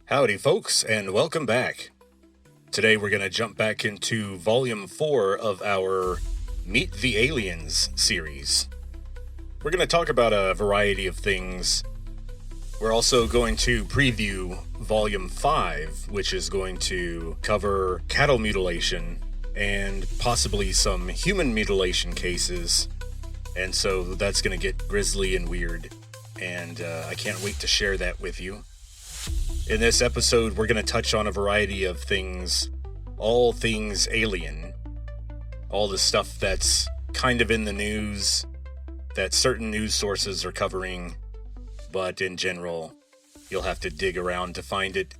Howdy, folks, and welcome back. Today we're going to jump back into Volume 4 of our Meet the Aliens series. We're going to talk about a variety of things. We're also going to preview Volume 5, which is going to cover cattle mutilation and possibly some human mutilation cases. And so that's going to get grisly and weird, and I can't wait to share that with you. In this episode, we're going to touch on a variety of things, all things alien, all the stuff that's kind of in the news, that certain news sources are covering, but in general, you'll have to dig around to find it,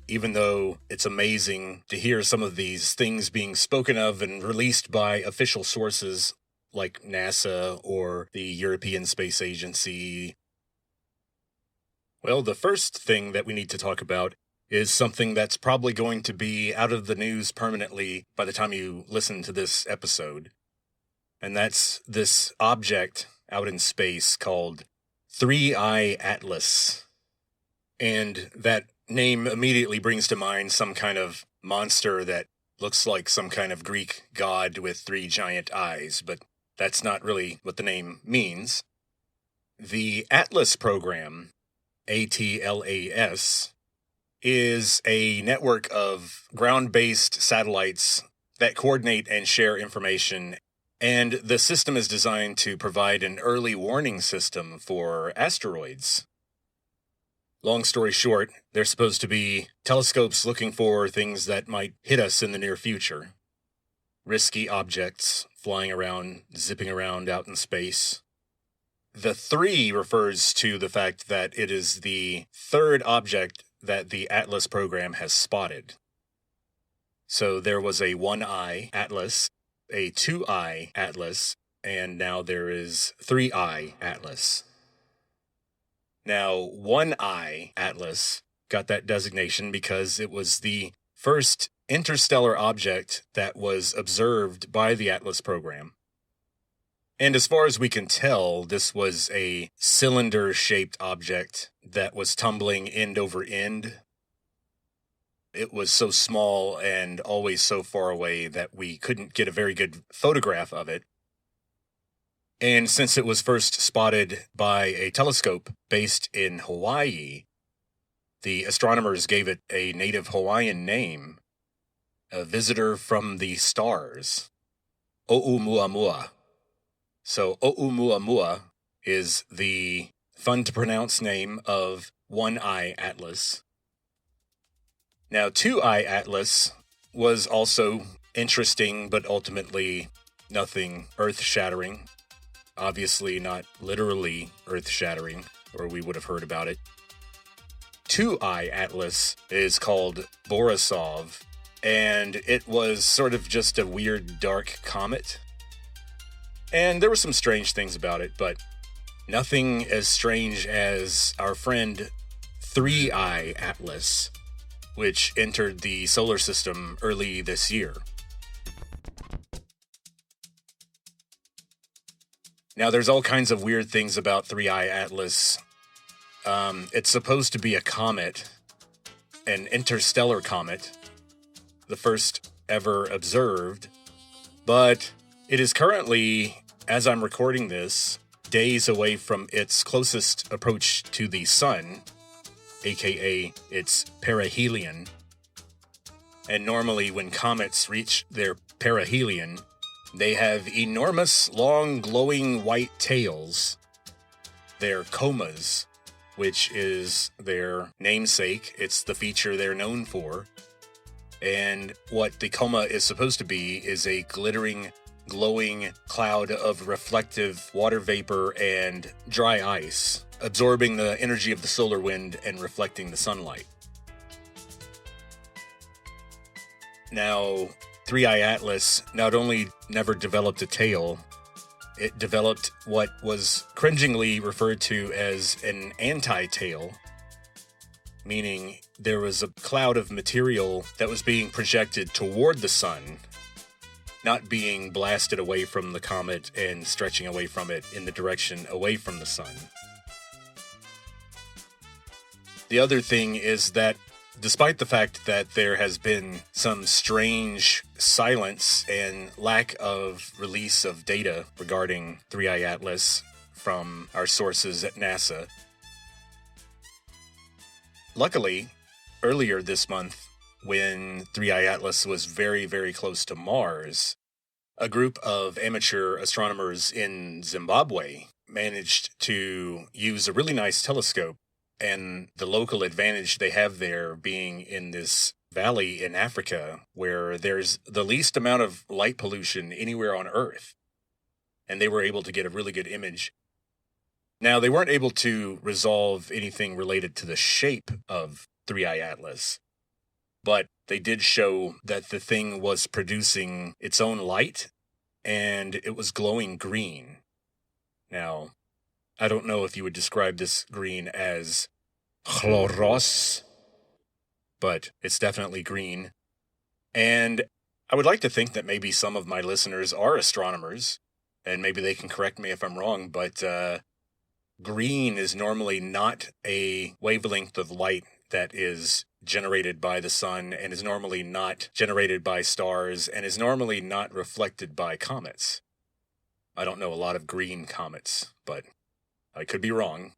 even though it's amazing to hear some of these things being spoken of and released by official sources like NASA or the European Space Agency. Well, the first thing that we need to talk about is something that's probably going to be out of the news permanently by the time you listen to this episode. And that's this object out in space called 3I Atlas. And that name immediately brings to mind some kind of monster that looks like some kind of Greek god with 3 giant eyes, but that's not really what the name means. The Atlas program, ATLAS, is a network of ground-based satellites that coordinate and share information, and the system is designed to provide an early warning system for asteroids. Long story short, they're supposed to be telescopes looking for things that might hit us in the near future. Risky objects flying around, zipping around out in space. The 3 refers to the fact that it is the third object that the Atlas program has spotted. So there was a 1I Atlas, a 2I Atlas, and now there is 3I Atlas. Now, 1I Atlas got that designation because it was the first interstellar object that was observed by the Atlas program. And as far as we can tell, this was a cylinder-shaped object that was tumbling end over end. It was so small and always so far away that we couldn't get a very good photograph of it. And since it was first spotted by a telescope based in Hawaii, the astronomers gave it a native Hawaiian name, a visitor from the stars, Oumuamua. So Oumuamua is the fun-to-pronounce name of 1I Atlas. Now, 2I Atlas was also interesting, but ultimately nothing earth-shattering. Obviously not literally earth-shattering, or we would have heard about it. 2I Atlas is called Borisov, and it was sort of just a weird dark comet. And there were some strange things about it, but nothing as strange as our friend 3I Atlas, which entered the solar system early this year. Now, there's all kinds of weird things about 3I Atlas. It's supposed to be a comet, an interstellar comet, the first ever observed, but it is currently, as I'm recording this, days away from its closest approach to the sun, aka its perihelion. And normally when comets reach their perihelion, they have enormous, long, glowing white tails. They're comas, which is their namesake. It's the feature they're known for. And what the coma is supposed to be is a glittering, glowing cloud of reflective water vapor and dry ice, absorbing the energy of the solar wind and reflecting the sunlight. Now, 3I Atlas not only never developed a tail, it developed what was cringingly referred to as an anti-tail, meaning there was a cloud of material that was being projected toward the sun, not being blasted away from the comet and stretching away from it in the direction away from the sun. The other thing is that despite the fact that there has been some strange silence and lack of release of data regarding 3I Atlas from our sources at NASA. Luckily, earlier this month, when 3I Atlas was very, very close to Mars, a group of amateur astronomers in Zimbabwe managed to use a really nice telescope, and the local advantage they have there being in this valley in Africa where there's the least amount of light pollution anywhere on Earth. And they were able to get a really good image. Now, they weren't able to resolve anything related to the shape of 3I Atlas, but they did show that the thing was producing its own light, and it was glowing green. Now, I don't know if you would describe this green as chloros, but it's definitely green. And I would like to think that maybe some of my listeners are astronomers, and maybe they can correct me if I'm wrong, but green is normally not a wavelength of light that is generated by the sun, and is normally not generated by stars, and is normally not reflected by comets. I don't know a lot of green comets, but I could be wrong.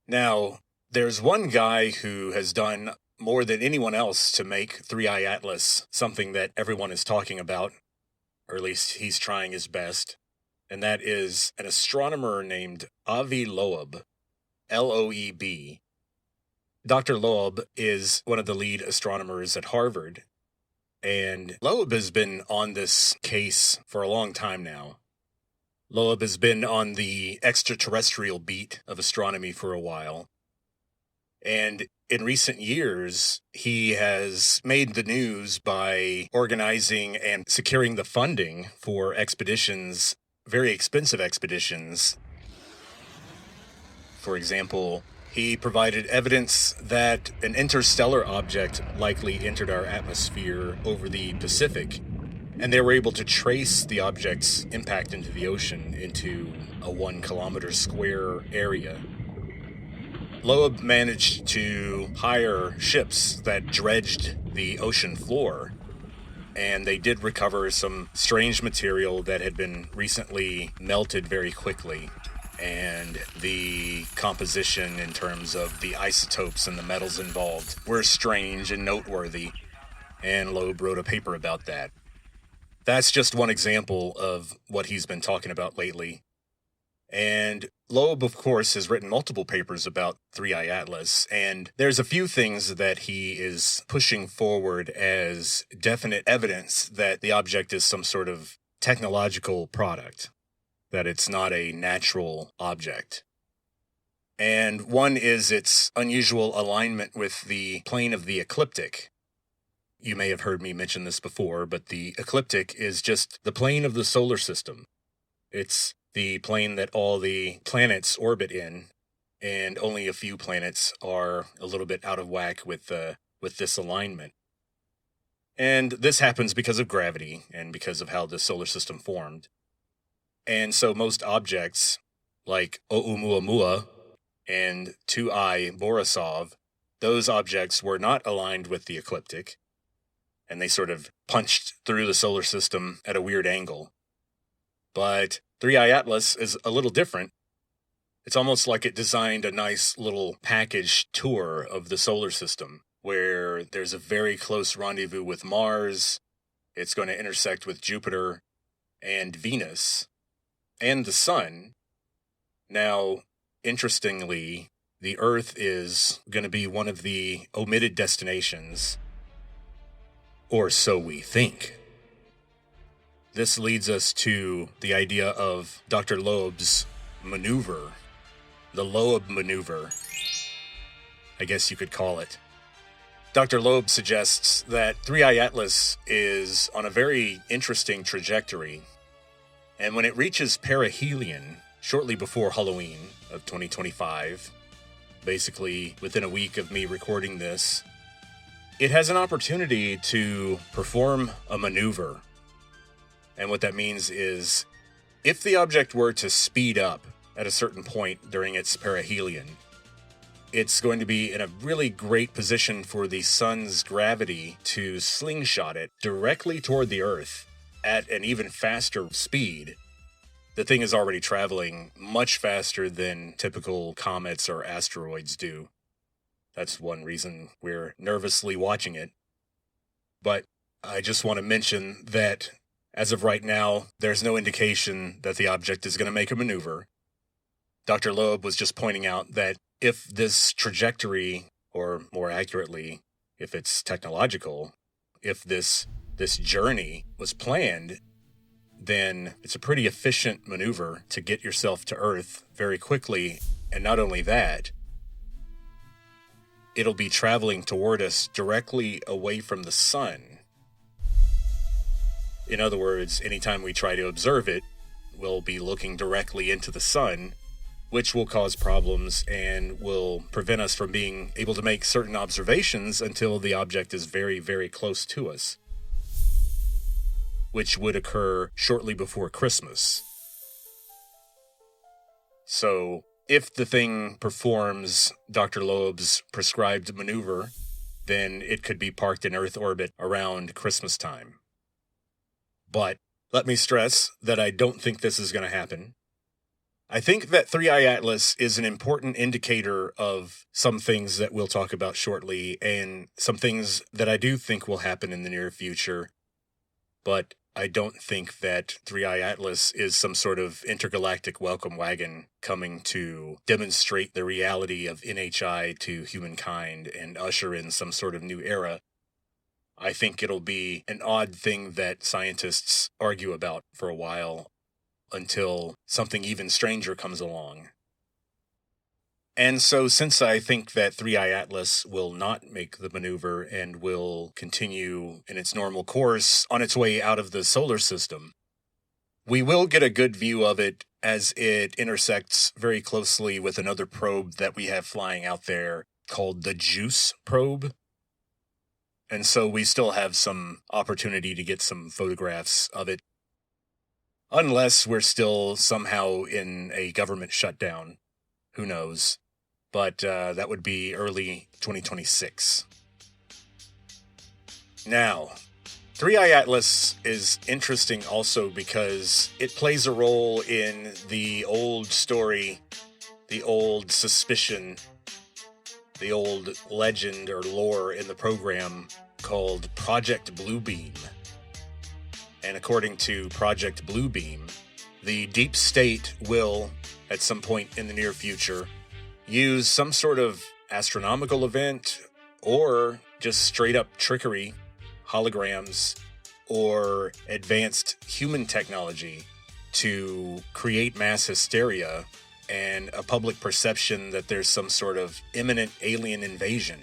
Now, there's one guy who has done more than anyone else to make 3I Atlas something that everyone is talking about, or at least he's trying his best, and that is an astronomer named Avi Loeb, Loeb. Dr. Loeb is one of the lead astronomers at Harvard, and Loeb has been on this case for a long time now. Loeb has been on the extraterrestrial beat of astronomy for a while, and in recent years, he has made the news by organizing and securing the funding for expeditions, very expensive expeditions. For example, he provided evidence that an interstellar object likely entered our atmosphere over the Pacific, and they were able to trace the object's impact into the ocean into a 1 kilometer square area. Loeb managed to hire ships that dredged the ocean floor, and they did recover some strange material that had been recently melted very quickly, and the composition in terms of the isotopes and the metals involved were strange and noteworthy, and Loeb wrote a paper about that. That's just one example of what he's been talking about lately. And Loeb, of course, has written multiple papers about 3I Atlas, and there's a few things that he is pushing forward as definite evidence that the object is some sort of technological product, that it's not a natural object. And one is its unusual alignment with the plane of the ecliptic. You may have heard me mention this before, but the ecliptic is just the plane of the solar system. It's the plane that all the planets orbit in, and only a few planets are a little bit out of whack with this alignment. And this happens because of gravity and because of how the solar system formed. And so most objects, like Oumuamua and 2I Borisov, those objects were not aligned with the ecliptic, and they sort of punched through the solar system at a weird angle. But 3I Atlas is a little different. It's almost like it designed a nice little package tour of the solar system, where there's a very close rendezvous with Mars, it's going to intersect with Jupiter and Venus, and the Sun. Now, interestingly, the Earth is going to be one of the omitted destinations, or so we think. This leads us to the idea of Dr. Loeb's maneuver, the Loeb maneuver, I guess you could call it. Dr. Loeb suggests that 3I Atlas is on a very interesting trajectory, and when it reaches perihelion shortly before Halloween of 2025, basically within a week of me recording this, it has an opportunity to perform a maneuver. And what that means is, if the object were to speed up at a certain point during its perihelion, it's going to be in a really great position for the sun's gravity to slingshot it directly toward the Earth at an even faster speed. The thing is already traveling much faster than typical comets or asteroids do. That's one reason we're nervously watching it. But I just want to mention that as of right now, there's no indication that the object is going to make a maneuver. Dr. Loeb was just pointing out that if this trajectory, or more accurately, if it's technological, if this journey was planned, then it's a pretty efficient maneuver to get yourself to Earth very quickly. And not only that, it'll be traveling toward us directly away from the sun. In other words, anytime we try to observe it, we'll be looking directly into the sun, which will cause problems and will prevent us from being able to make certain observations until the object is very, very close to us, which would occur shortly before Christmas. So, if the thing performs Dr. Loeb's prescribed maneuver, then it could be parked in Earth orbit around Christmas time. But let me stress that I don't think this is going to happen. I think that 3i Atlas is an important indicator of some things that we'll talk about shortly, and some things that I do think will happen in the near future. But I don't think that 3i Atlas is some sort of intergalactic welcome wagon coming to demonstrate the reality of NHI to humankind and usher in some sort of new era. I think it'll be an odd thing that scientists argue about for a while until something even stranger comes along. And so since I think that 3i Atlas will not make the maneuver and will continue in its normal course on its way out of the solar system, we will get a good view of it as it intersects very closely with another probe that we have flying out there called the JUICE probe. And so we still have some opportunity to get some photographs of it, unless we're still somehow in a government shutdown. Who knows? But that would be early 2026. Now, 3i Atlas is interesting also because it plays a role in the old story, the old suspicion, the old legend or lore in the program called Project Bluebeam. And according to Project Bluebeam, the deep state will, at some point in the near future, use some sort of astronomical event or just straight up trickery, holograms, or advanced human technology to create mass hysteria and a public perception that there's some sort of imminent alien invasion.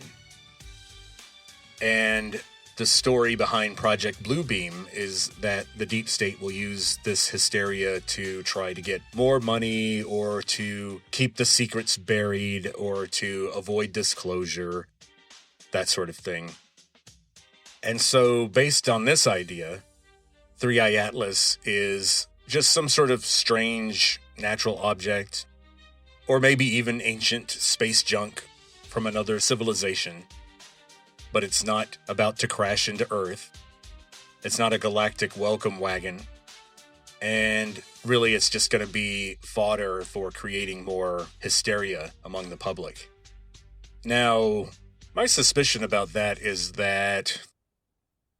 And the story behind Project Bluebeam is that the deep state will use this hysteria to try to get more money or to keep the secrets buried or to avoid disclosure, that sort of thing. And so, based on this idea, 3i Atlas is just some sort of strange natural object, or maybe even ancient space junk from another civilization. But it's not about to crash into Earth. It's not a galactic welcome wagon. And really, it's just going to be fodder for creating more hysteria among the public. Now, my suspicion about that is that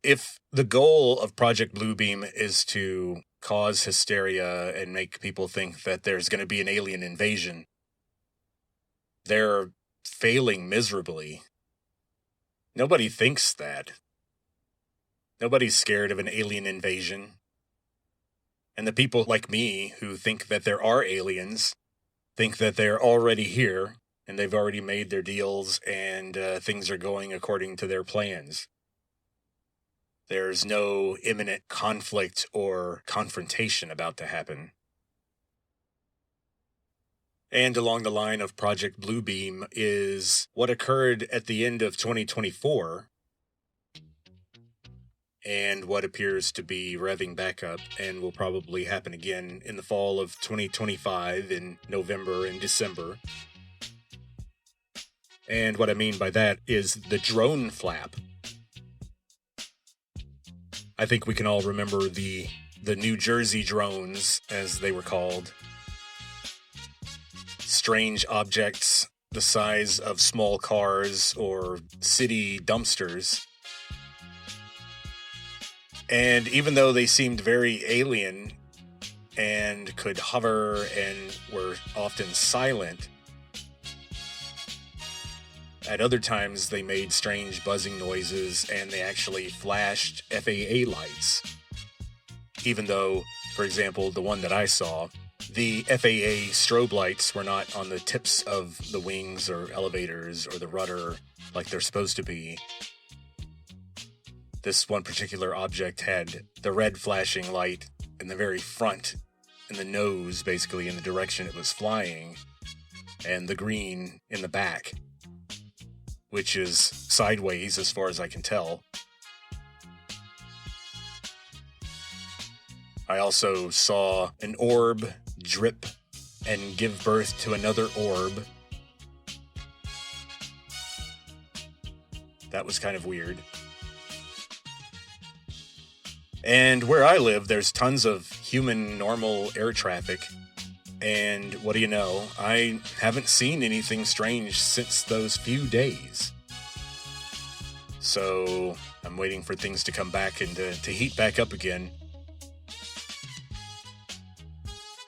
if the goal of Project Bluebeam is to cause hysteria and make people think that there's going to be an alien invasion, they're failing miserably. Nobody thinks that. Nobody's scared of an alien invasion. And the people like me who think that there are aliens think that they're already here and they've already made their deals and things are going according to their plans. There's no imminent conflict or confrontation about to happen. And along the line of Project Bluebeam is what occurred at the end of 2024 and what appears to be revving back up and will probably happen again in the fall of 2025 in November and December. And what I mean by that is the drone flap. I think we can all remember the New Jersey drones, as they were called. Strange objects the size of small cars or city dumpsters. And even though they seemed very alien and could hover and were often silent, at other times they made strange buzzing noises and they actually flashed FAA lights. Even though, for example, the one that I saw, the FAA strobe lights were not on the tips of the wings or elevators or the rudder like they're supposed to be. This one particular object had the red flashing light in the very front, in the nose, basically, in the direction it was flying, and the green in the back, which is sideways as far as I can tell. I also saw an orb drip and give birth to another orb. That was kind of weird. And where I live, there's tons of human normal air traffic. And what do you know? I haven't seen anything strange since those few days. So I'm waiting for things to come back and to heat back up again.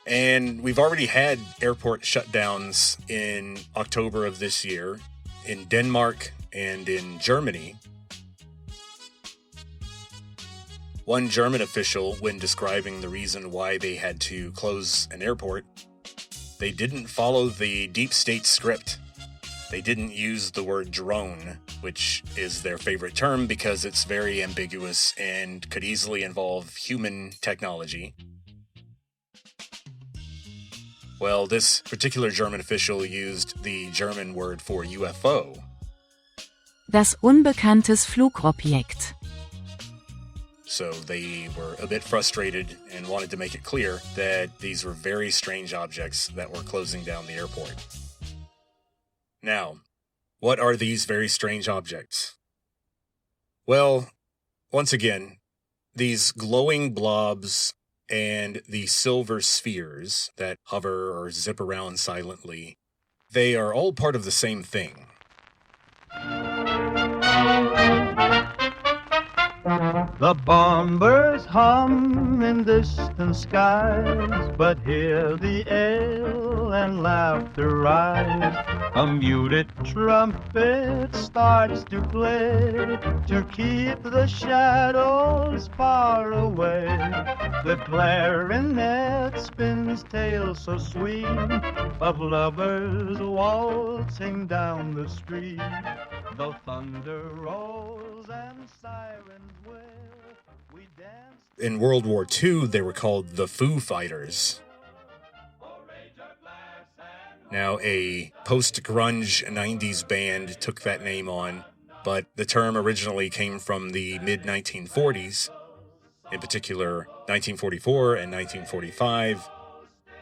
And we've already had airport shutdowns in October of this year in Denmark and in Germany. One German official, when describing the reason why they had to close an airport, they didn't follow the deep state script. They didn't use the word drone, which is their favorite term because it's very ambiguous and could easily involve human technology. Well, this particular German official used the German word for UFO. Das unbekanntes Flugobjekt. So they were a bit frustrated and wanted to make it clear that these were very strange objects that were closing down the airport. Now, what are these very strange objects? Well, once again, these glowing blobs and the silver spheres that hover or zip around silently, they are all part of the same thing. The bombers hum in distant skies, but hear the ale and laughter rise. A muted trumpet starts to play to keep the shadows far away. The clarinet spins tales so sweet of lovers waltzing down the street. The thunder rolls and sirens wail. We dance. In World War II, they were called the Foo Fighters. Now, a post-grunge 90s band took that name on, but the term originally came from the mid-1940s, in particular 1944 and 1945,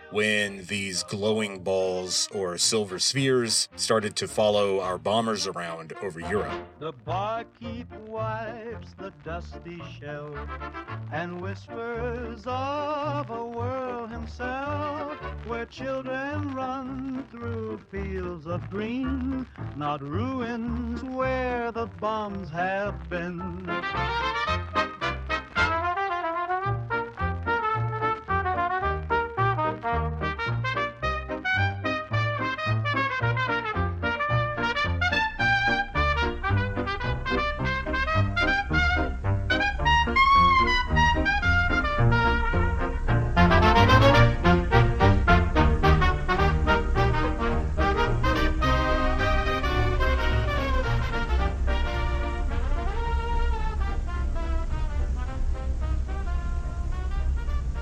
when these glowing balls or silver spheres started to follow our bombers around over Europe. The barkeep wipes the dusty shelf and whispers of a world himself where children run through fields of green, not ruins where the bombs have been.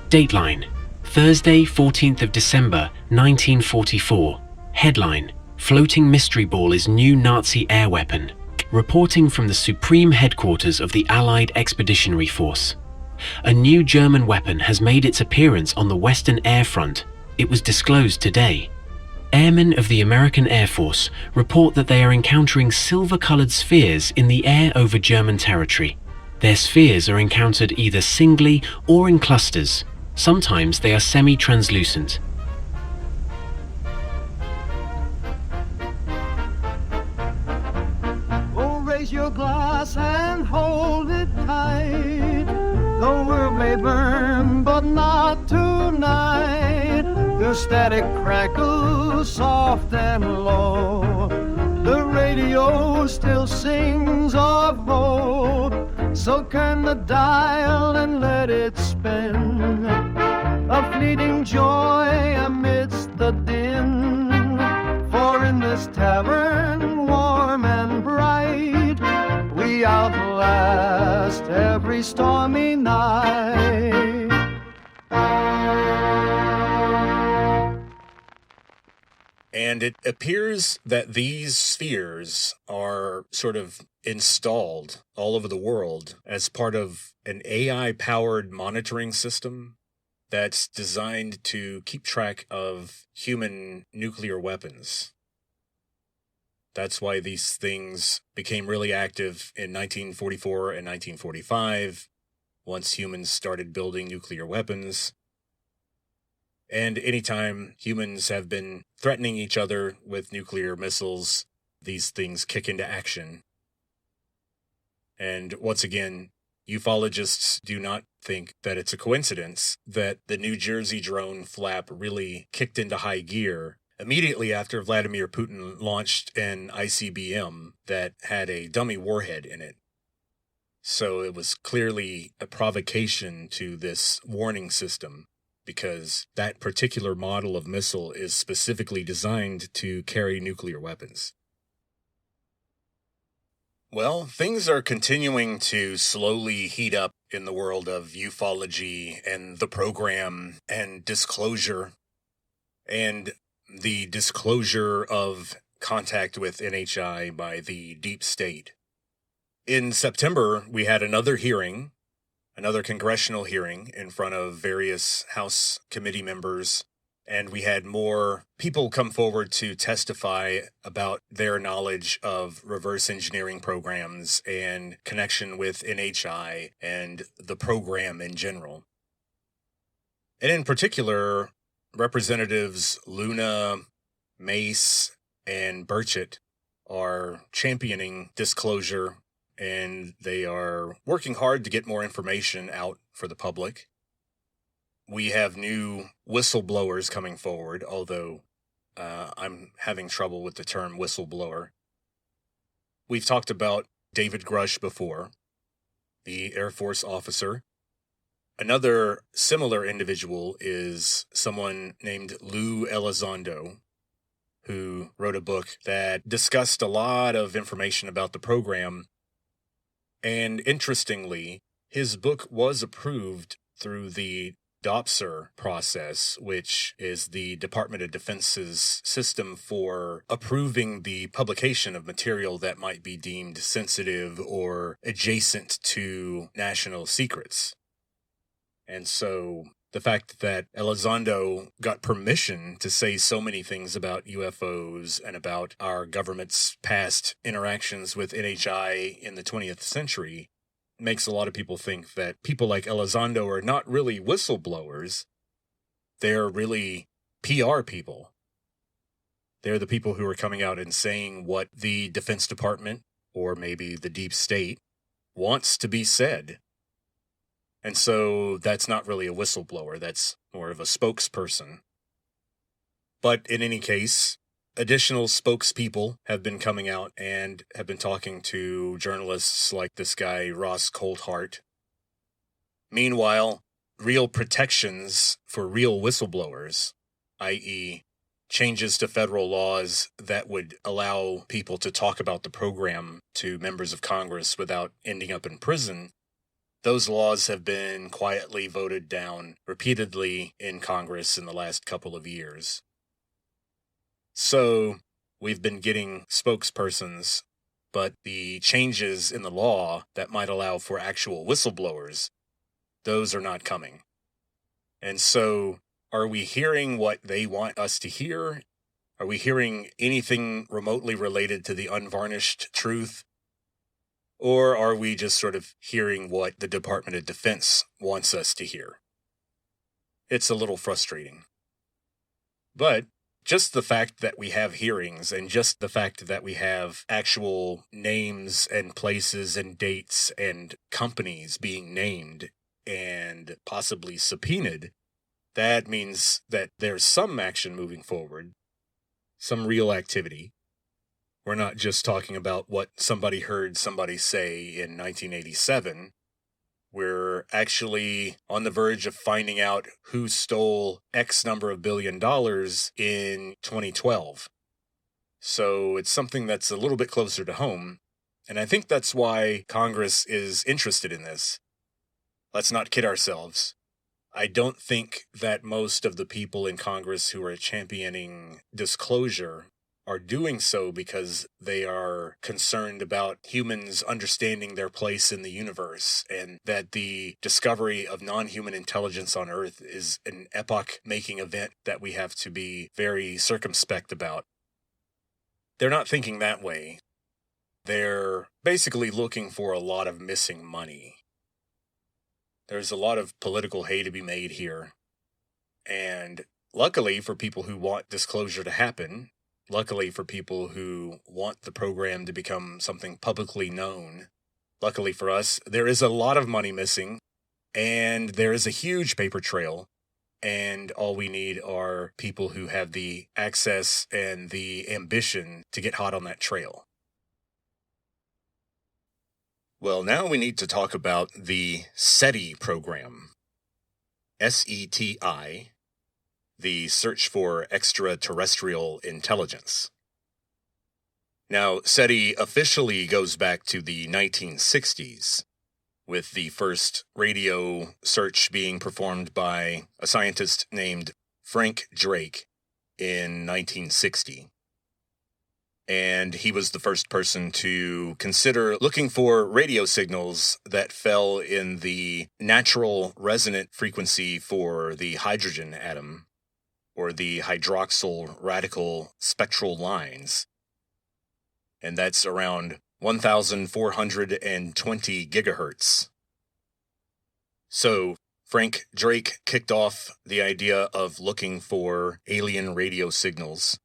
Dateline, Thursday, 14th of December, 1944. Headline, Floating Mystery Ball is new Nazi air weapon. Reporting from the Supreme Headquarters of the Allied Expeditionary Force. A new German weapon has made its appearance on the Western Air Front. It was disclosed today. Airmen of the American Air Force report that they are encountering silver-colored spheres in the air over German territory. Their spheres are encountered either singly or in clusters. Sometimes they are semi-translucent. Oh, raise your glass and hold it tight. The world may burn, but not tonight. The static crackles soft and low. The radio still sings of hope. So turn the dial and let it spin. A fleeting joy amidst the din. For in this tavern, warm and bright, we outlast every stormy night. And it appears that these spheres are sort of installed all over the world as part of an AI-powered monitoring system that's designed to keep track of human nuclear weapons. That's why these things became really active in 1944 and 1945, once humans started building nuclear weapons. And anytime humans have been threatening each other with nuclear missiles, these things kick into action. And once again, ufologists do not think that it's a coincidence that the New Jersey drone flap really kicked into high gear immediately after Vladimir Putin launched an ICBM that had a dummy warhead in it. So it was clearly a provocation to this warning system, because that particular model of missile is specifically designed to carry nuclear weapons. Well, things are continuing to slowly heat up in the world of ufology and the program and disclosure, and the disclosure of contact with NHI by the deep state. In September, we had another congressional hearing in front of various House committee members, and we had more people come forward to testify about their knowledge of reverse engineering programs and connection with NHI and the program in general. And in particular, Representatives Luna, Mace, and Burchett are championing disclosure, and they are working hard to get more information out for the public. We have new whistleblowers coming forward, although I'm having trouble with the term whistleblower. We've talked about David Grush before, the Air Force officer. Another similar individual is someone named Lou Elizondo, who wrote a book that discussed a lot of information about the program. And interestingly, his book was approved through the DOPSR process, which is the Department of Defense's system for approving the publication of material that might be deemed sensitive or adjacent to national secrets. And so the fact that Elizondo got permission to say so many things about UFOs and about our government's past interactions with NHI in the 20th century makes a lot of people think that people like Elizondo are not really whistleblowers. They're really PR people. They're the people who are coming out and saying what the Defense Department, or maybe the deep state, wants to be said. And so that's not really a whistleblower, that's more of a spokesperson. But in any case, additional spokespeople have been coming out and have been talking to journalists like this guy, Ross Coulthart. Meanwhile, real protections for real whistleblowers, i.e., changes to federal laws that would allow people to talk about the program to members of Congress without ending up in prison, those laws have been quietly voted down repeatedly in Congress in the last couple of years. So we've been getting spokespersons, but the changes in the law that might allow for actual whistleblowers, those are not coming. And so are we hearing what they want us to hear? Are we hearing anything remotely related to the unvarnished truth? Or are we just sort of hearing what the Department of Defense wants us to hear? It's a little frustrating. But just the fact that we have hearings and just the fact that we have actual names and places and dates and companies being named and possibly subpoenaed, that means that there's some action moving forward, some real activity. We're not just talking about what somebody heard somebody say in 1987. We're actually on the verge of finding out who stole X number of $1 billion in 2012. So it's something that's a little bit closer to home. And I think that's why Congress is interested in this. Let's not kid ourselves. I don't think that most of the people in Congress who are championing disclosure are doing so because they are concerned about humans understanding their place in the universe and that the discovery of non-human intelligence on Earth is an epoch-making event that we have to be very circumspect about. They're not thinking that way. They're basically looking for a lot of missing money. There's a lot of political hay to be made here. And luckily for people who want disclosure to happen, luckily for people who want the program to become something publicly known, luckily for us, there is a lot of money missing, and there is a huge paper trail, and all we need are people who have the access and the ambition to get hot on that trail. Well, now we need to talk about the SETI program. SETI. The search for extraterrestrial intelligence. Now, SETI officially goes back to the 1960s, with the first radio search being performed by a scientist named Frank Drake in 1960. And he was the first person to consider looking for radio signals that fell in the natural resonant frequency for the hydrogen atom, or the hydroxyl radical spectral lines. And that's around 1,420 gigahertz. So Frank Drake kicked off the idea of looking for alien radio signals.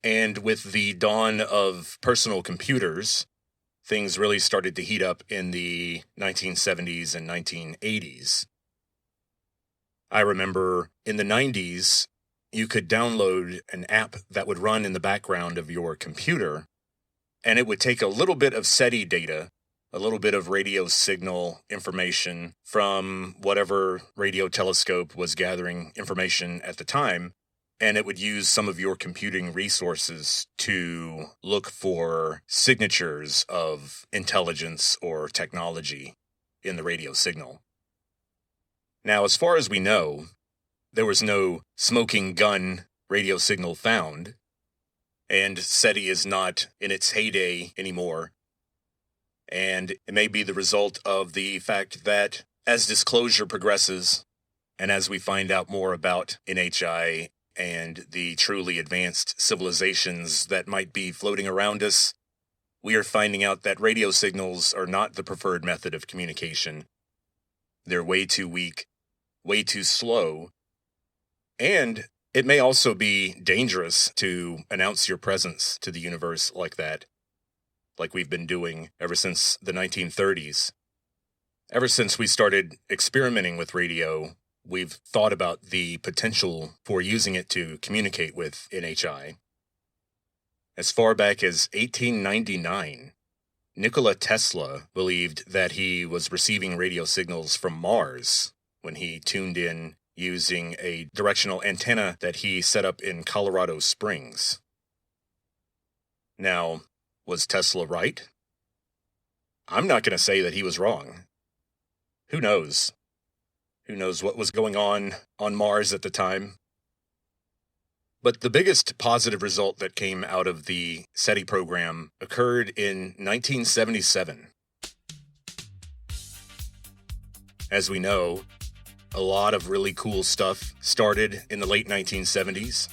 And with the dawn of personal computers, things really started to heat up in the 1970s and 1980s. I remember in the 90s, you could download an app that would run in the background of your computer, and it would take a little bit of SETI data, a little bit of radio signal information from whatever radio telescope was gathering information at the time, and it would use some of your computing resources to look for signatures of intelligence or technology in the radio signal. Now, as far as we know, there was no smoking gun radio signal found, and SETI is not in its heyday anymore. And it may be the result of the fact that as disclosure progresses, and as we find out more about NHI and the truly advanced civilizations that might be floating around us, we are finding out that radio signals are not the preferred method of communication. They're way too weak, way too slow, and it may also be dangerous to announce your presence to the universe like that, like we've been doing ever since the 1930s. Ever since we started experimenting with radio, we've thought about the potential for using it to communicate with NHI. As far back as 1899, Nikola Tesla believed that he was receiving radio signals from Mars when he tuned in using a directional antenna that he set up in Colorado Springs. Now, was Tesla right? I'm not going to say that he was wrong. Who knows? Who knows what was going on Mars at the time? But the biggest positive result that came out of the SETI program occurred in 1977. As we know, a lot of really cool stuff started in the late 1970s.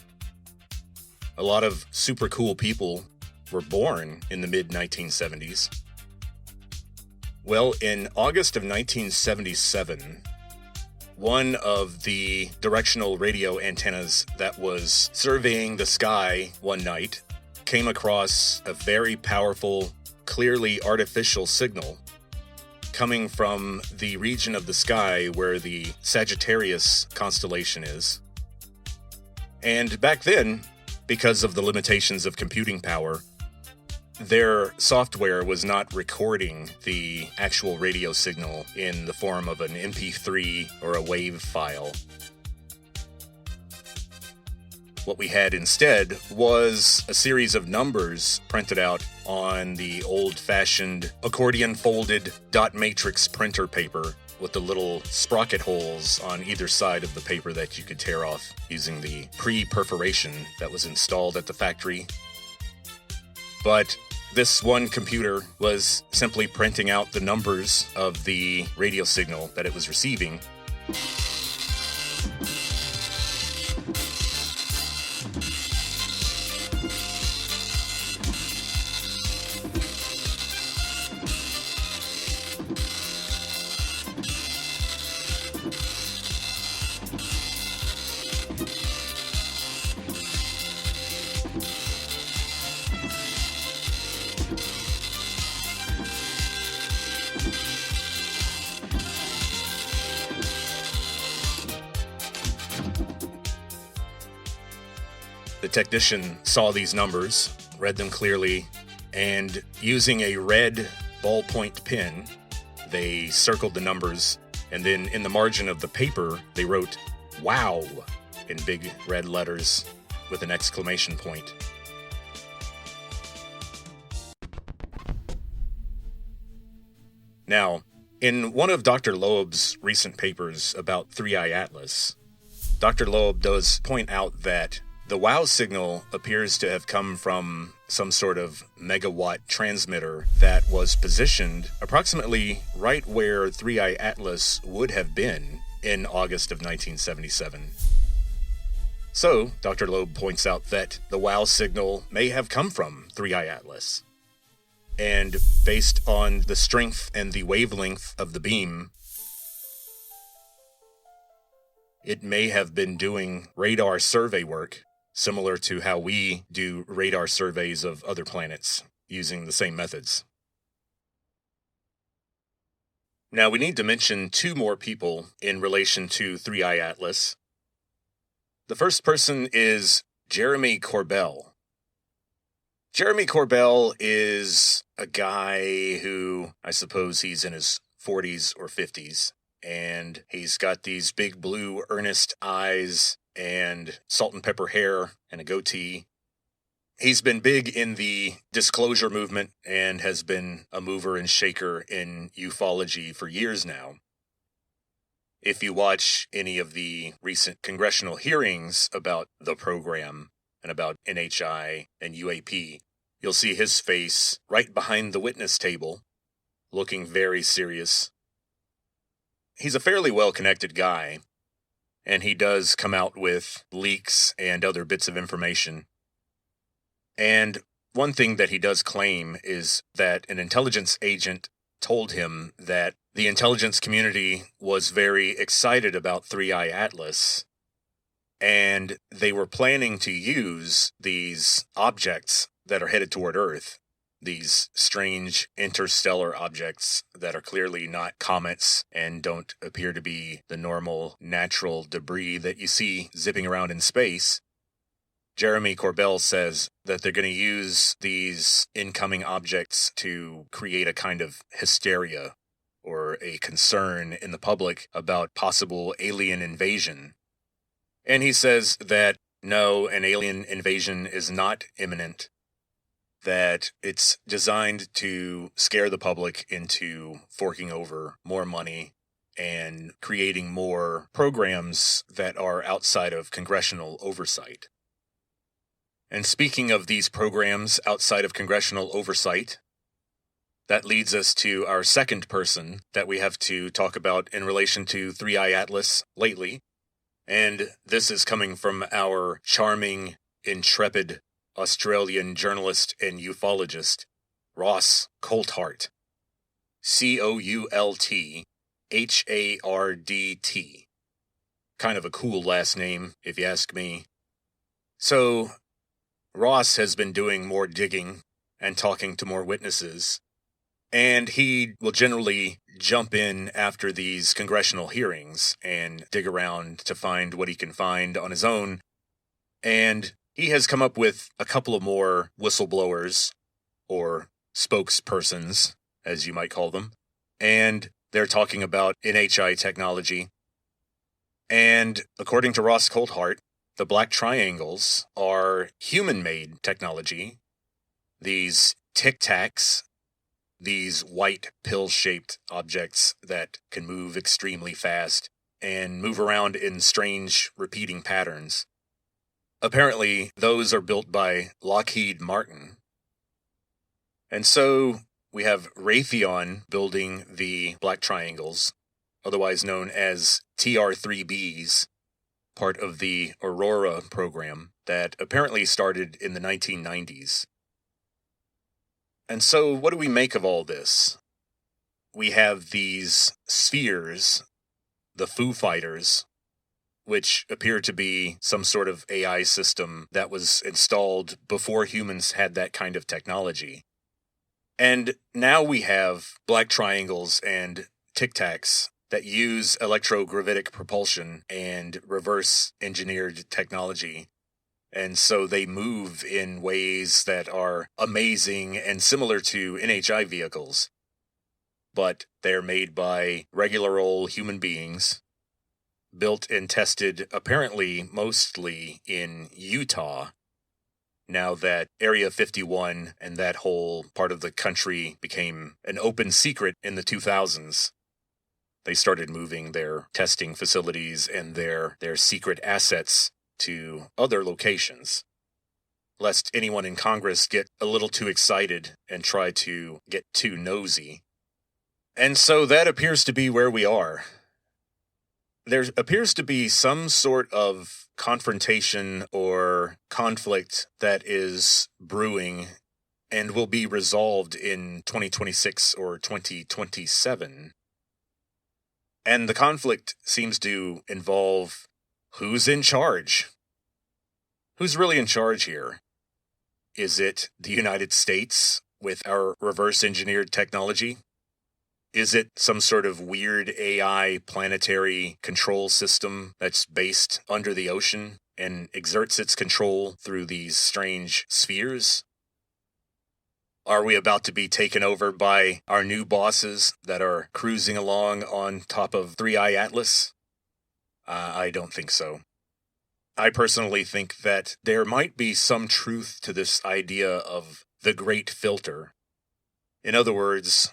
a lot of super cool people were born in the mid-1970s. Well, in August of 1977, one of the directional radio antennas that was surveying the sky one night came across a very powerful, clearly artificial signal coming from the region of the sky where the Sagittarius constellation is. And back then, because of the limitations of computing power, their software was not recording the actual radio signal in the form of an MP3 or a WAV file. What we had instead was a series of numbers printed out on the old-fashioned accordion-folded dot matrix printer paper with the little sprocket holes on either side of the paper that you could tear off using the pre-perforation that was installed at the factory. But this one computer was simply printing out the numbers of the radio signal that it was receiving. The technician saw these numbers, read them clearly, and using a red ballpoint pen, they circled the numbers, and then in the margin of the paper, they wrote, "Wow," in big red letters with an exclamation point. Now, in one of Dr. Loeb's recent papers about Three-Eye Atlas, Dr. Loeb does point out that the WOW signal appears to have come from some sort of megawatt transmitter that was positioned approximately right where Three-Eye Atlas would have been in August of 1977. So, Dr. Loeb points out that the WOW signal may have come from Three-Eye Atlas. And based on the strength and the wavelength of the beam, it may have been doing radar survey work, similar to how we do radar surveys of other planets using the same methods. Now, we need to mention two more people in relation to Three-Eye Atlas. The first person is Jeremy Corbell. Jeremy Corbell is a guy who, I suppose he's in his 40s or 50s, and he's got these big blue earnest eyes and salt and pepper hair and a goatee. He's been big in the disclosure movement and has been a mover and shaker in ufology for years now. If you watch any of the recent congressional hearings about the program and about NHI and UAP, you'll see his face right behind the witness table, looking very serious. He's a fairly well-connected guy, and he does come out with leaks and other bits of information. And one thing that he does claim is that an intelligence agent told him that the intelligence community was very excited about Three-Eye Atlas, and they were planning to use these objects that are headed toward Earth, these strange interstellar objects that are clearly not comets and don't appear to be the normal natural debris that you see zipping around in space. Jeremy Corbell says that they're going to use these incoming objects to create a kind of hysteria or a concern in the public about possible alien invasion. And he says that no, an alien invasion is not imminent, that it's designed to scare the public into forking over more money and creating more programs that are outside of congressional oversight. And speaking of these programs outside of congressional oversight, that leads us to our second person that we have to talk about in relation to Three-Eye Atlas lately. And this is coming from our charming, intrepid Australian journalist and ufologist Ross Coulthart. Coulthart. Kind of a cool last name, if you ask me. So, Ross has been doing more digging and talking to more witnesses, and he will generally jump in after these congressional hearings and dig around to find what he can find on his own. And he has come up with a couple of more whistleblowers, or spokespersons, as you might call them, and they're talking about NHI technology. And according to Ross Coulthart, the black triangles are human-made technology. These Tic Tacs, these white pill-shaped objects that can move extremely fast and move around in strange repeating patterns. Apparently, those are built by Lockheed Martin. And so we have Raytheon building the black triangles, otherwise known as TR-3Bs, part of the Aurora program that apparently started in the 1990s. And so what do we make of all this? We have these spheres, the Foo Fighters, which appear to be some sort of AI system that was installed before humans had that kind of technology. And now we have black triangles and Tic Tacs that use electrogravitic propulsion and reverse engineered technology. And so they move in ways that are amazing and similar to NHI vehicles. But they're made by regular old human beings, built and tested apparently mostly in Utah, now that Area 51 and that whole part of the country became an open secret in the 2000s. They started moving their testing facilities and their secret assets to other locations, lest anyone in Congress get a little too excited and try to get too nosy. And so that appears to be where we are. There appears to be some sort of confrontation or conflict that is brewing and will be resolved in 2026 or 2027. And the conflict seems to involve who's in charge. Who's really in charge here? Is it the United States with our reverse engineered technology? Is it some sort of weird AI planetary control system that's based under the ocean and exerts its control through these strange spheres? Are we about to be taken over by our new bosses that are cruising along on top of 3i Atlas? I don't think so. I personally think that there might be some truth to this idea of the Great Filter. In other words,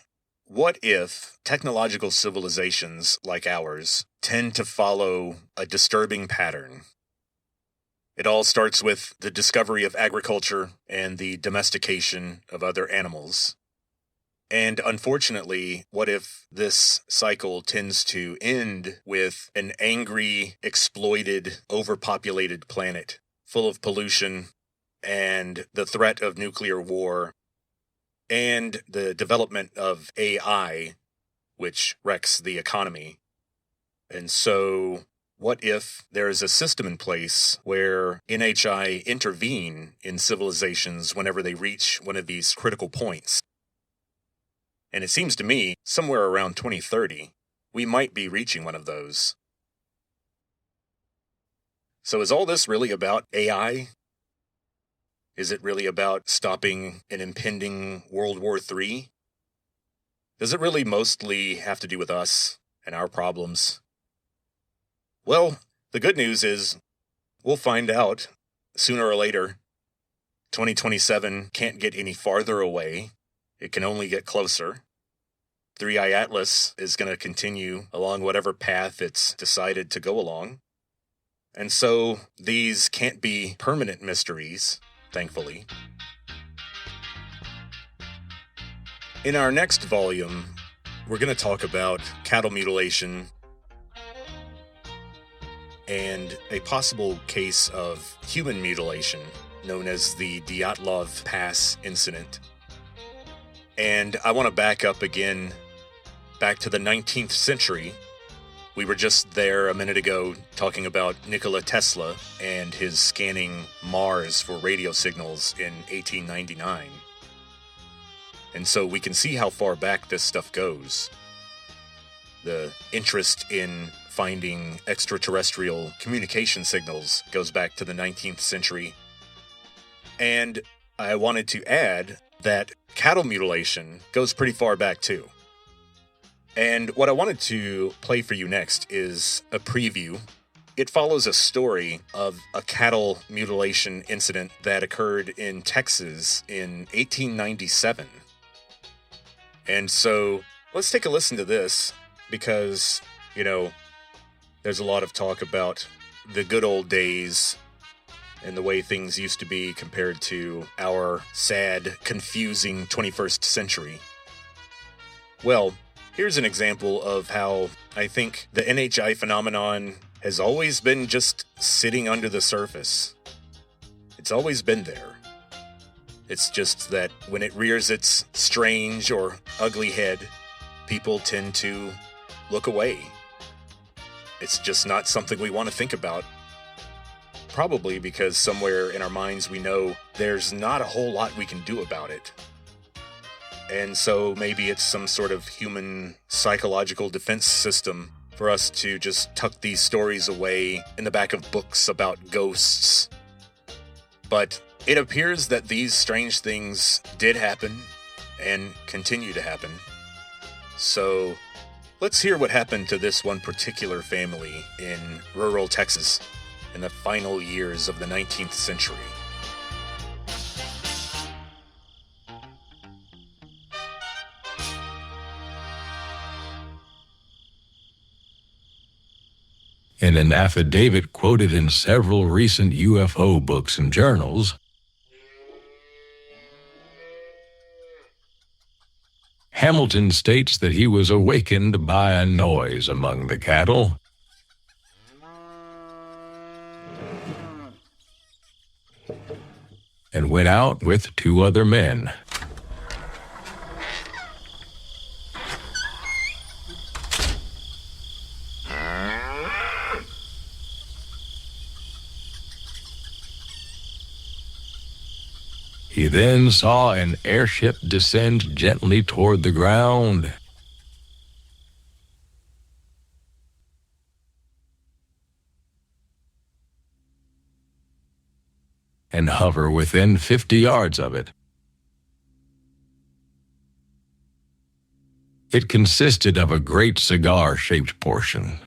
what if technological civilizations like ours tend to follow a disturbing pattern? It all starts with the discovery of agriculture and the domestication of other animals. And unfortunately, what if this cycle tends to end with an angry, exploited, overpopulated planet full of pollution and the threat of nuclear war and the development of AI, which wrecks the economy? And so, what if there is a system in place where NHI intervene in civilizations whenever they reach one of these critical points? And it seems to me, somewhere around 2030, we might be reaching one of those. So is all this really about AI? Is it really about stopping an impending World War III? Does it really mostly have to do with us and our problems? Well, the good news is we'll find out sooner or later. 2027 can't get any farther away. It can only get closer. 3i Atlas is going to continue along whatever path it's decided to go along. And so these can't be permanent mysteries, thankfully. In our next volume, we're going to talk about cattle mutilation and a possible case of human mutilation known as the Dyatlov Pass incident. And I want to back up again, back to the 19th century. We were just there a minute ago talking about Nikola Tesla and his scanning Mars for radio signals in 1899. And so we can see how far back this stuff goes. The interest in finding extraterrestrial communication signals goes back to the 19th century. And I wanted to add that cattle mutilation goes pretty far back too. And what I wanted to play for you next is a preview. It follows a story of a cattle mutilation incident that occurred in Texas in 1897. And so let's take a listen to this because, there's a lot of talk about the good old days and the way things used to be compared to our sad, confusing 21st century. Well, here's an example of how I think the NHI phenomenon has always been just sitting under the surface. It's always been there. It's just that when it rears its strange or ugly head, people tend to look away. It's just not something we want to think about. Probably because somewhere in our minds we know there's not a whole lot we can do about it. And so maybe it's some sort of human psychological defense system for us to just tuck these stories away in the back of books about ghosts. But it appears that these strange things did happen and continue to happen. So let's hear what happened to this one particular family in rural Texas in the final years of the 19th century. In an affidavit quoted in several recent UFO books and journals, Hamilton states that he was awakened by a noise among the cattle and went out with 2 other men. He then saw an airship descend gently toward the ground. And hover within 50 yards of it. It consisted of a great cigar-shaped portion,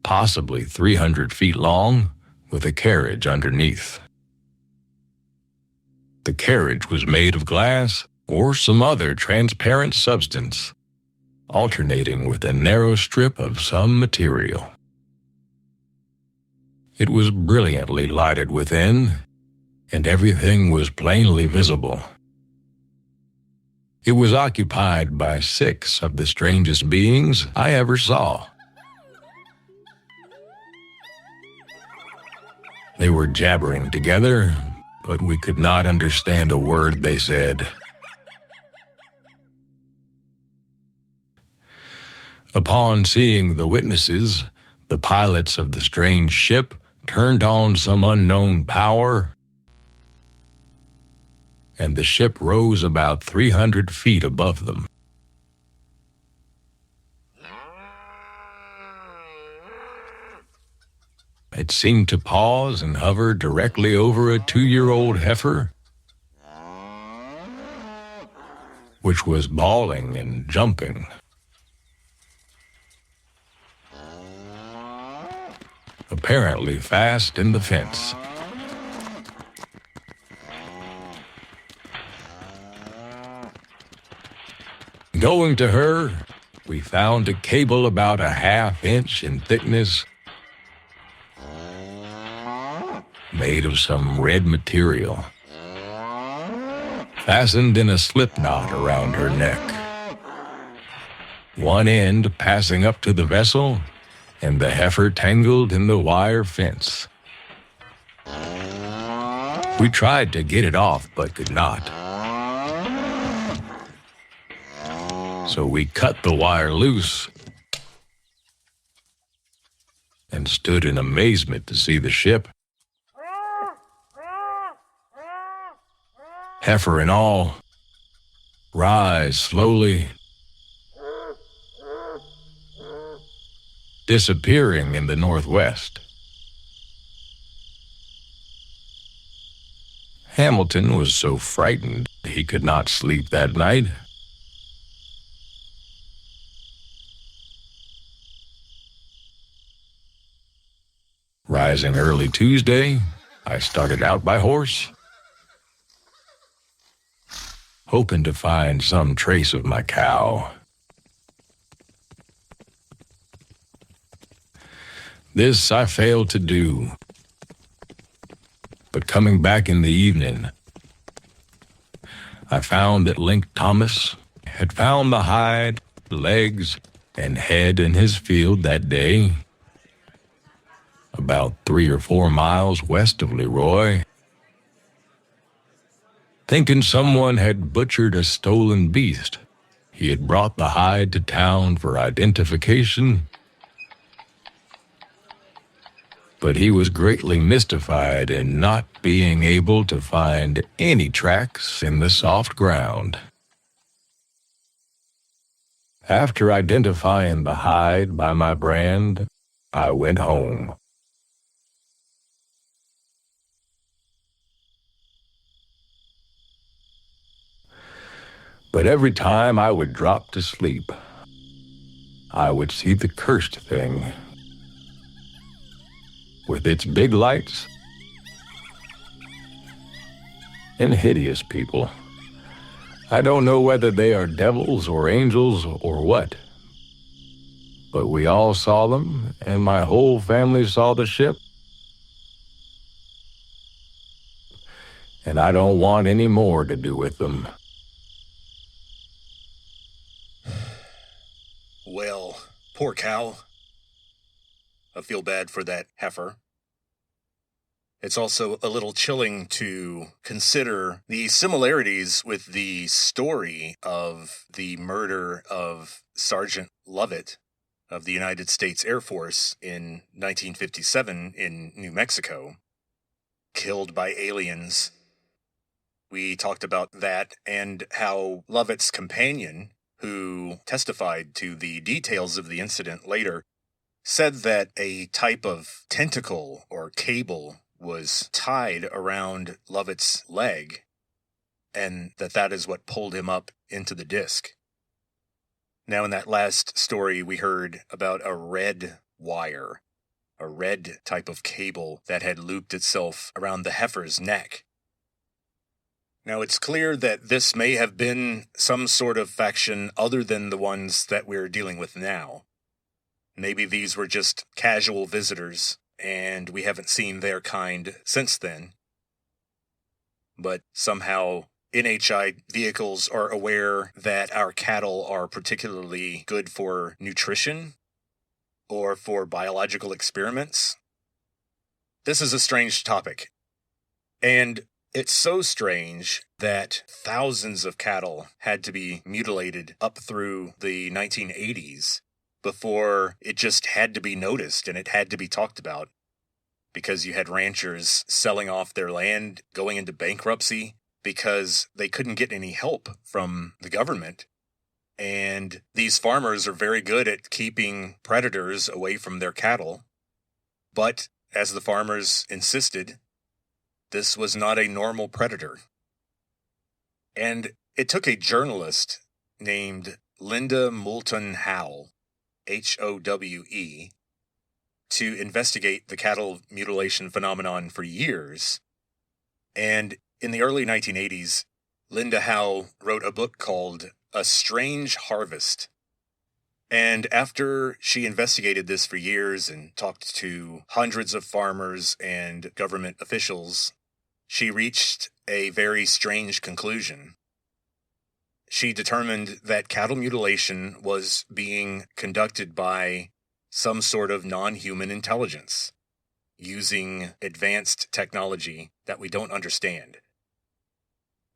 possibly 300 feet long, with a carriage underneath. The carriage was made of glass or some other transparent substance, alternating with a narrow strip of some material. It was brilliantly lighted within, and everything was plainly visible. It was occupied by 6 of the strangest beings I ever saw. They were jabbering together, but we could not understand a word they said. Upon seeing the witnesses, the pilots of the strange ship turned on some unknown power, and the ship rose about 300 feet above them. It seemed to pause and hover directly over a 2-year-old heifer, which was bawling and jumping. Apparently fast in the fence. Going to her, we found a cable about a ½ inch in thickness, made of some red material, fastened in a slip knot around her neck. One end passing up to the vessel and the heifer tangled in the wire fence. We tried to get it off, but could not. So we cut the wire loose and stood in amazement to see the ship, heifer and all, rise slowly, disappearing in the northwest. Hamilton was so frightened he could not sleep that night. Rising early Tuesday, I started out by horse, hoping to find some trace of my cow. This I failed to do, but coming back in the evening, I found that Link Thomas had found the hide, legs, and head in his field that day, about 3 or 4 miles west of Leroy. Thinking someone had butchered a stolen beast, he had brought the hide to town for identification. But he was greatly mystified in not being able to find any tracks in the soft ground. After identifying the hide by my brand, I went home. But every time I would drop to sleep, I would see the cursed thing, with its big lights and hideous people. I don't know whether they are devils or angels or what, but we all saw them, and my whole family saw the ship, and I don't want any more to do with them. Well, poor cow. I feel bad for that heifer. It's also a little chilling to consider the similarities with the story of the murder of Sergeant Lovett of the United States Air Force in 1957 in New Mexico, killed by aliens. We talked about that and how Lovett's companion, who testified to the details of the incident later, said that a type of tentacle or cable was tied around Lovett's leg, and that is what pulled him up into the disc. Now, in that last story, we heard about a red wire, a red type of cable that had looped itself around the heifer's neck. Now, it's clear that this may have been some sort of faction other than the ones that we're dealing with now. Maybe these were just casual visitors, and we haven't seen their kind since then. But somehow, NHI vehicles are aware that our cattle are particularly good for nutrition or for biological experiments. This is a strange topic. And it's so strange that thousands of cattle had to be mutilated up through the 1980s before it just had to be noticed and it had to be talked about, because you had ranchers selling off their land, going into bankruptcy because they couldn't get any help from the government. And these farmers are very good at keeping predators away from their cattle. But as the farmers insisted, this was not a normal predator. And it took a journalist named Linda Moulton Howe, Howe, to investigate the cattle mutilation phenomenon for years. And in the early 1980s, Linda Howe wrote a book called A Strange Harvest. And after she investigated this for years and talked to hundreds of farmers and government officials, she reached a very strange conclusion. She determined that cattle mutilation was being conducted by some sort of non-human intelligence using advanced technology that we don't understand.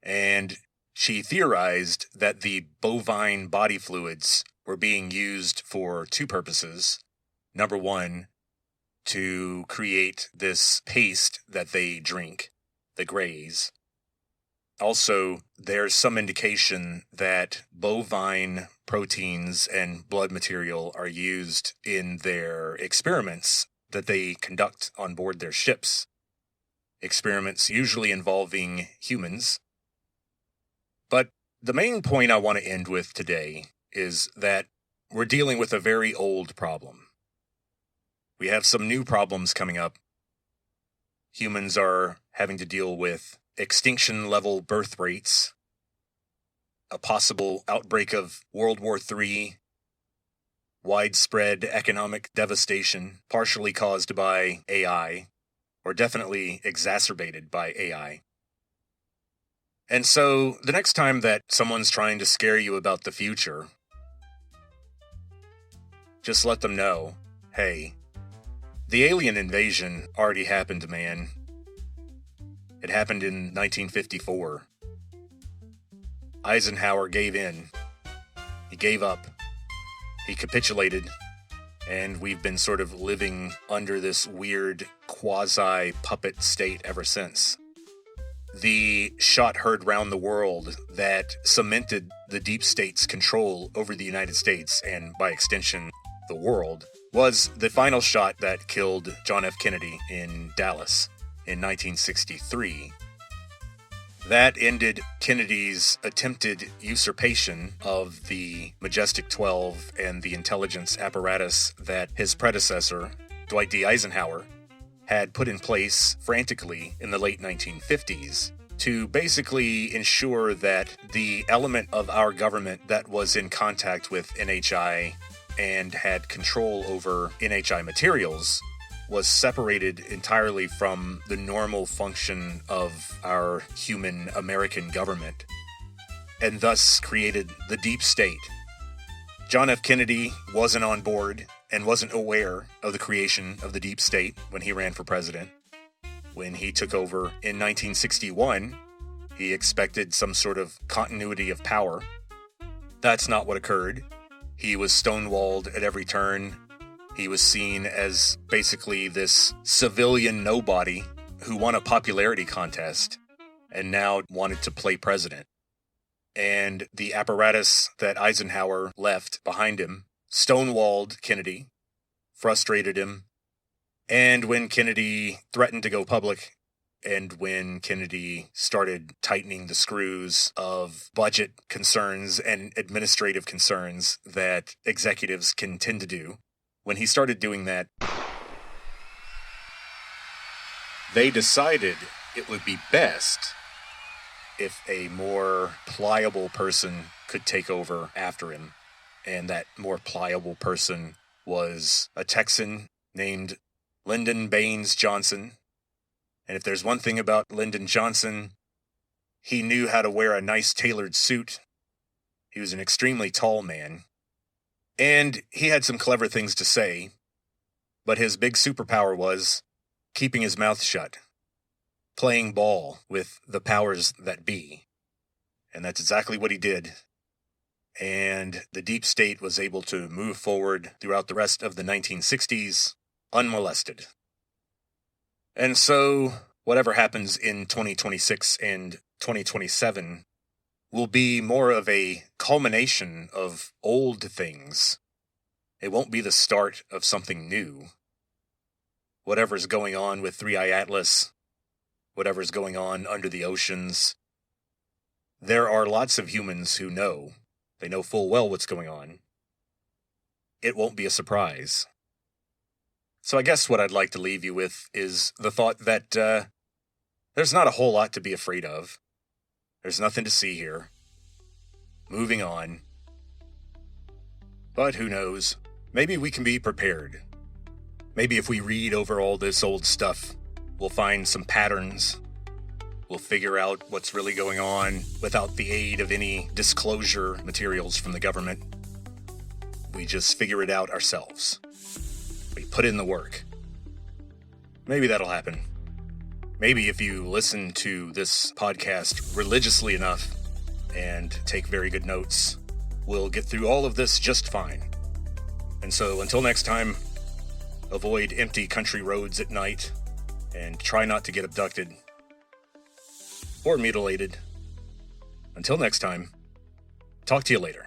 And she theorized that the bovine body fluids were being used for two purposes. Number one, to create this paste that they drink, the graze. Also, there's some indication that bovine proteins and blood material are used in their experiments that they conduct on board their ships. Experiments usually involving humans. But the main point I want to end with today is that we're dealing with a very old problem. We have some new problems coming up. Humans are having to deal with extinction-level birth rates, a possible outbreak of World War III, widespread economic devastation, partially caused by AI, or definitely exacerbated by AI. And so, the next time that someone's trying to scare you about the future, just let them know, hey, the alien invasion already happened, man. It happened in 1954. Eisenhower gave in. He gave up. He capitulated. And we've been sort of living under this weird quasi-puppet state ever since. The shot heard round the world that cemented the deep state's control over the United States, and by extension, the world, was the final shot that killed John F. Kennedy in Dallas in 1963. That ended Kennedy's attempted usurpation of the Majestic 12 and the intelligence apparatus that his predecessor, Dwight D. Eisenhower, had put in place frantically in the late 1950s to basically ensure that the element of our government that was in contact with NHI and had control over NHI materials was separated entirely from the normal function of our human American government, and thus created the deep state. John F. Kennedy wasn't on board and wasn't aware of the creation of the deep state when he ran for president. When he took over in 1961, he expected some sort of continuity of power. That's not what occurred. He was stonewalled at every turn. He was seen as basically this civilian nobody who won a popularity contest and now wanted to play president. And the apparatus that Eisenhower left behind him stonewalled Kennedy, frustrated him, and when Kennedy threatened to go public, and when Kennedy started tightening the screws of budget concerns and administrative concerns that executives can tend to do, when he started doing that, they decided it would be best if a more pliable person could take over after him. And that more pliable person was a Texan named Lyndon Baines Johnson. And if there's one thing about Lyndon Johnson, he knew how to wear a nice tailored suit. He was an extremely tall man. And he had some clever things to say, but his big superpower was keeping his mouth shut, playing ball with the powers that be. And that's exactly what he did. And the deep state was able to move forward throughout the rest of the 1960s unmolested. And so, whatever happens in 2026 and 2027 will be more of a culmination of old things. It won't be the start of something new. Whatever's going on with 3i Atlas, whatever's going on under the oceans, there are lots of humans who know. They know full well what's going on. It won't be a surprise. So I guess what I'd like to leave you with is the thought that there's not a whole lot to be afraid of. There's nothing to see here. Moving on. But who knows? Maybe we can be prepared. Maybe if we read over all this old stuff, we'll find some patterns. We'll figure out what's really going on without the aid of any disclosure materials from the government. We just figure it out ourselves. We put in the work. Maybe that'll happen. Maybe if you listen to this podcast religiously enough and take very good notes, we'll get through all of this just fine. And so until next time, avoid empty country roads at night and try not to get abducted or mutilated. Until next time, talk to you later.